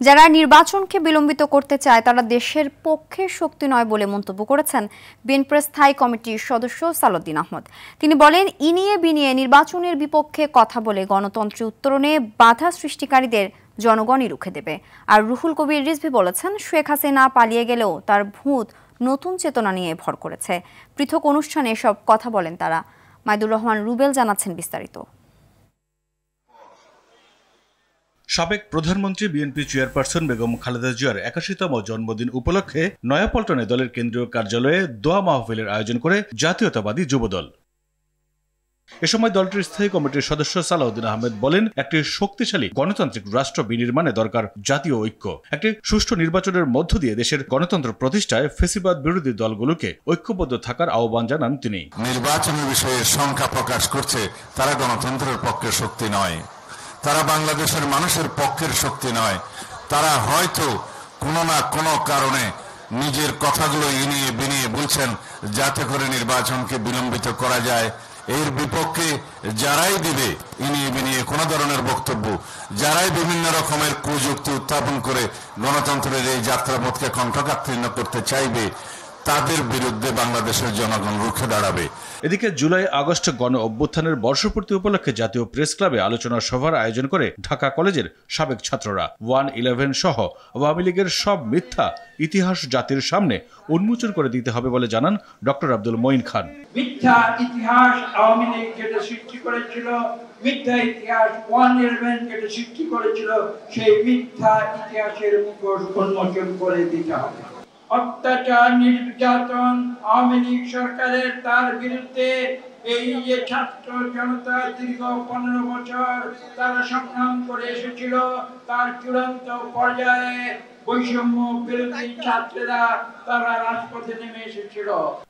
যারা নির্বাচনকে বিলম্বিত করতে চায় তারা দেশের পক্ষে শক্তি নয় বলে মন্তব্য করেছেন বিএনপির স্থায়ী কমিটির সদস্য সালাউদ্দিন আহমদ। তিনি বলেন, ইনিয়ে বিনিয়ে নির্বাচনের বিপক্ষে কথা বলে গণতন্ত্রে উত্তরণে বাধা সৃষ্টিকারীদের জনগণই রুখে দেবে। আর রুহুল কবির রিজভী বলেছেন, শেখ হাসিনা পালিয়ে গেলেও তার ভূত নতুন চেতনা নিয়ে ভর করেছে। পৃথক অনুষ্ঠানে এসব কথা বলেন তারা। মাইদুর রহমান রুবেল জানাচ্ছেন বিস্তারিত। সাবেক প্রধানমন্ত্রী বিএনপি চেয়ারপারসন বেগম খালেদা জিয়ার ৮১তম জন্মদিন উপলক্ষে নয়াপল্টনে দলের কেন্দ্রীয় কার্যালয়ে দোয়া মাহফিলের আয়োজন করে জাতীয়তাবাদী যুবদল। এ সময় দলটির স্থায়ী কমিটির সদস্য সালাউদ্দিন আহমেদ বলেন, একটি শক্তিশালী গণতান্ত্রিক রাষ্ট্র বিনির্মাণে দরকার জাতীয় ঐক্য। একটি সুষ্ঠু নির্বাচনের মধ্য দিয়ে দেশের গণতন্ত্র প্রতিষ্ঠায় ফ্যাসিবাদ বিরোধী দলগুলোকে ঐক্যবদ্ধ থাকার আহ্বান জানান তিনি। নির্বাচনের বিষয়ে শঙ্কা প্রকাশ করছে, তারা গণতন্ত্রের পক্ষে শক্তি নয়, তারা বাংলাদেশের মানুষের পক্ষের শক্তি নয়। তারা হয়তো কোনো না কোনো কারণে নিজের কথাগুলো ইনিয়ে বিনিয়ে বলছেন যাতে করে নির্বাচনকে বিলম্বিত করা যায়। এর বিপক্ষে যারাই দিবে ইনিয়ে বিনিয়ে কোনো ধরনের বক্তব্য, যারাই বিভিন্ন রকমের কুযুক্তি উত্থাপন করে গণতন্ত্রের এই যাত্রাপথকে কণ্ঠকাঠিন্য করতে চাইবে, তাদের বিরুদ্ধে বাংলাদেশের জনগণ রুখে দাঁড়াবে। এদিকে জুলাই আগস্ট গণ অভ্যুত্থানের বর্ষপূর্তি উপলক্ষে জাতীয় প্রেস ক্লাবে আলোচনা সভার আয়োজন করে ঢাকা কলেজের সাবেক ছাত্ররা 1-11 সহ আওয়ামী লীগের সব মিথ্যা ইতিহাস জাতির সামনে উন্মোচন করে দিতে হবে বলে জানান ডক্টর আব্দুল মঈন খান। মিথ্যা ইতিহাস আওয়ামী লীগ যেটা সৃষ্টি করেছিল, মিথ্যা ইতিহাস 1-11 যেটা সৃষ্টি করেছিল, সেই মিথ্যা ইতিহাসের মুখোশ উন্মোচন করে দিতে হবে। অত্যাচার, নির্যাতন আওয়ামী লীগ সরকারের, তার বিরুদ্ধে এই যে ছাত্র জনতা দীর্ঘ 15 বছর তারা সংগ্রাম করে এসেছিল, তার চূড়ান্ত পর্যায়ে বৈষম্য বিরোধী ছাত্ররা তারা রাজপথে নেমে এসেছিল।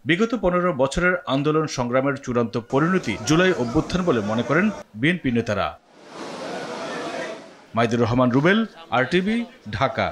বিগত 15 বছরের আন্দোলন সংগ্রামের চূড়ান্ত পরিণতি জুলাই অভ্যুত্থান বলে মনে করেন বিএনপি নেতারা। মাইদুর রহমান রুবেল, RTV, ঢাকা।